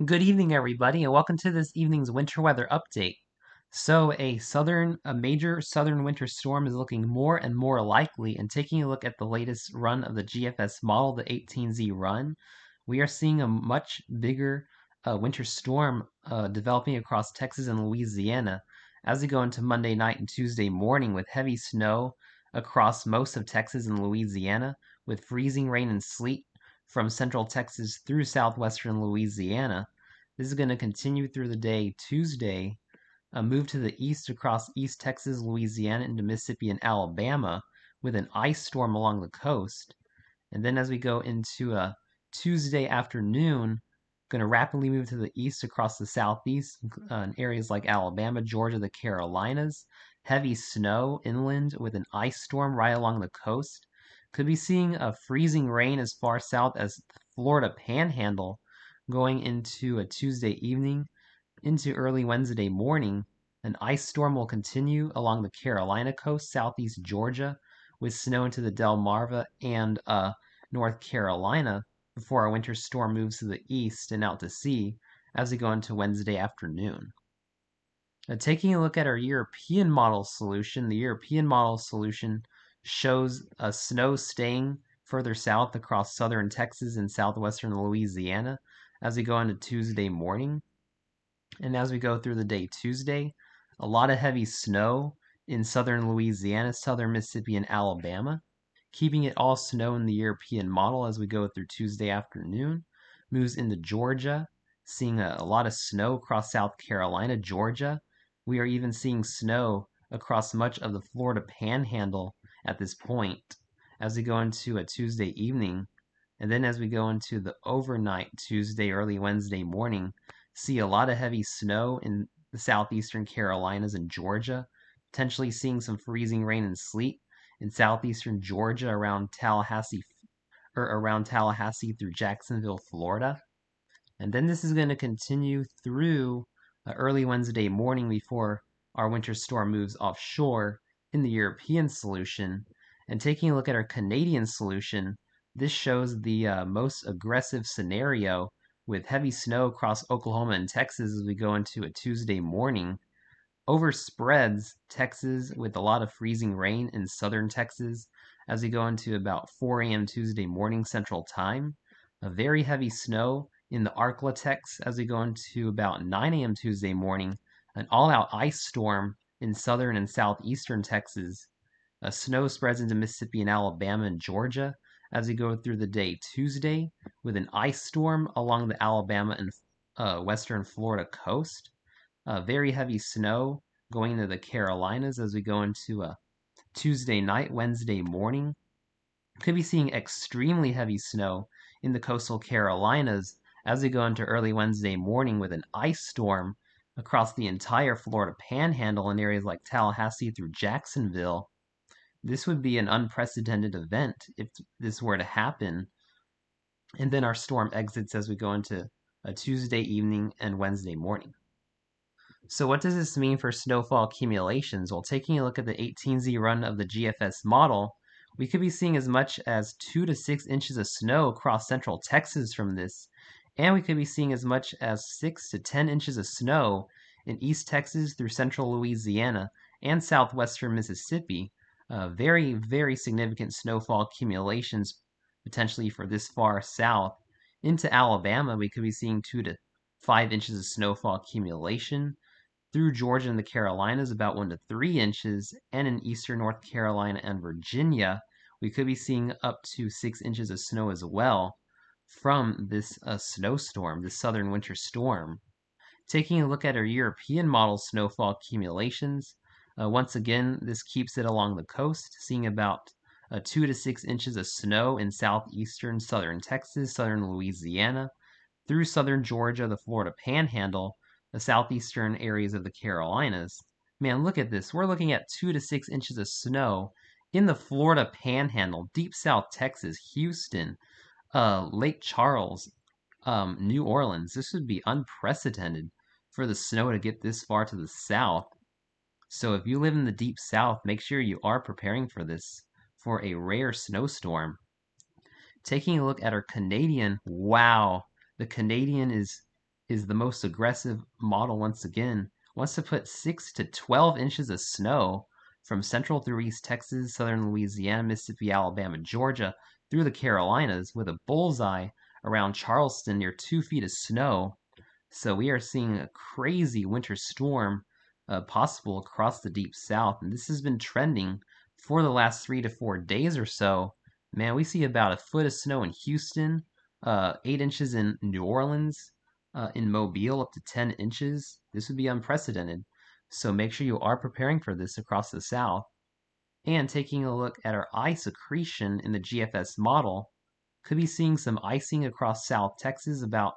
Good evening, everybody, and welcome to this evening's winter weather update. So, a major southern winter storm is looking more and more likely, and taking a look at the latest run of the GFS model, the 18Z run, we are seeing a much bigger winter storm developing across Texas and Louisiana as we go into Monday night and Tuesday morning with heavy snow across most of Texas and Louisiana, with freezing rain and sleet from central Texas through southwestern Louisiana. This is going to continue through the day Tuesday, move to the east across East Texas, Louisiana, into Mississippi and Alabama with an ice storm along the coast. And then as we go into Tuesday afternoon, going to rapidly move to the east across the southeast in areas like Alabama, Georgia, the Carolinas. Heavy snow inland with an ice storm right along the coast. Could be seeing a freezing rain as far south as the Florida Panhandle going into a Tuesday evening into early Wednesday morning. An ice storm will continue along the Carolina coast, southeast Georgia, with snow into the Delmarva and North Carolina before our winter storm moves to the east and out to sea as we go into Wednesday afternoon. Taking a look at our European model solution, the European model solution shows snow staying further south across southern Texas and southwestern Louisiana as we go into Tuesday morning. And as we go through the day Tuesday, a lot of heavy snow in southern Louisiana, southern Mississippi, and Alabama, keeping it all snow in the European model as we go through Tuesday afternoon. Moves into Georgia, seeing a lot of snow across South Carolina, Georgia. We are even seeing snow across much of the Florida Panhandle at this point as we go into a Tuesday evening. And then as we go into the overnight Tuesday, early Wednesday morning, see a lot of heavy snow in the southeastern Carolinas and Georgia, potentially seeing some freezing rain and sleet in southeastern Georgia around Tallahassee through Jacksonville, Florida. And then this is going to continue through early Wednesday morning before our winter storm moves offshore in the European solution. And taking a look at our Canadian solution, this shows the most aggressive scenario with heavy snow across Oklahoma and Texas as we go into a Tuesday morning. Overspreads Texas with a lot of freezing rain in southern Texas as we go into about 4 a.m. Tuesday morning Central Time. A very heavy snow in the Arklatex as we go into about 9 a.m. Tuesday morning. An all-out ice storm in southern and southeastern Texas. Snow spreads into Mississippi and Alabama and Georgia as we go through the day Tuesday with an ice storm along the Alabama and western Florida coast. Very heavy snow going into the Carolinas as we go into a Tuesday night, Wednesday morning. Could be seeing extremely heavy snow in the coastal Carolinas as we go into early Wednesday morning with an ice storm across the entire Florida Panhandle in areas like Tallahassee through Jacksonville. This would be an unprecedented event if this were to happen. And then our storm exits as we go into a Tuesday evening and Wednesday morning. So what does this mean for snowfall accumulations? Well, taking a look at the 18Z run of the GFS model, we could be seeing as much as 2 to 6 inches of snow across central Texas from this, and we could be seeing as much as 6 to 10 inches of snow in East Texas through central Louisiana and southwestern Mississippi. Very, very significant snowfall accumulations potentially for this far south. Into Alabama, we could be seeing 2 to 5 inches of snowfall accumulation. Through Georgia and the Carolinas, about 1 to 3 inches, and in eastern North Carolina and Virginia, we could be seeing up to 6 inches of snow as well from this snowstorm, this southern winter storm. Taking a look at our European model snowfall accumulations, once again, this keeps it along the coast, seeing about 2 to 6 inches of snow in southeastern southern Texas, southern Louisiana, through southern Georgia, the Florida Panhandle, the southeastern areas of the Carolinas. Man, look at this. We're looking at 2 to 6 inches of snow in the Florida Panhandle, deep south Texas, Houston, Lake Charles, New Orleans. This would be unprecedented for the snow to get this far to the south. So if you live in the deep south, make sure you are preparing for this, for a rare snowstorm. Taking a look at our Canadian, wow, the Canadian is is the most aggressive model once again. Wants to put 6 to 12 inches of snow from central through East Texas, southern Louisiana, Mississippi, Alabama, Georgia, through the Carolinas, with a bullseye around Charleston near 2 feet of snow. So we are seeing a crazy winter storm possible across the deep south, and this has been trending for the last 3 to 4 days or so. Man, we see about a foot of snow in Houston, 8 inches in New Orleans, in Mobile up to 10 inches. This would be unprecedented. So make sure you are preparing for this across the south. And taking a look at our ice accretion in the GFS model, could be seeing some icing across South Texas, about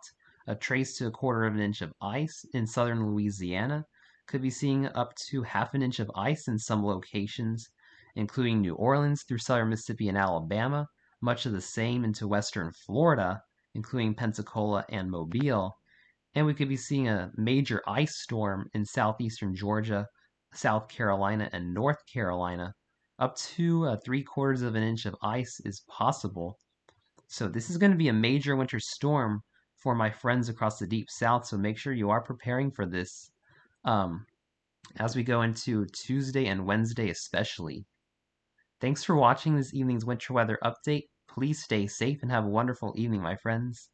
a trace to a quarter of an inch of ice in southern Louisiana. Could be seeing up to half an inch of ice in some locations, including New Orleans through southern Mississippi and Alabama, much of the same into western Florida, including Pensacola and Mobile. And we could be seeing a major ice storm in southeastern Georgia, South Carolina, and North Carolina. Up to 3/4 of an inch of ice is possible. So this is going to be a major winter storm for my friends across the deep south, so make sure you are preparing for this um, as we go into Tuesday and Wednesday especially. Thanks for watching this evening's winter weather update. Please stay safe and have a wonderful evening, my friends.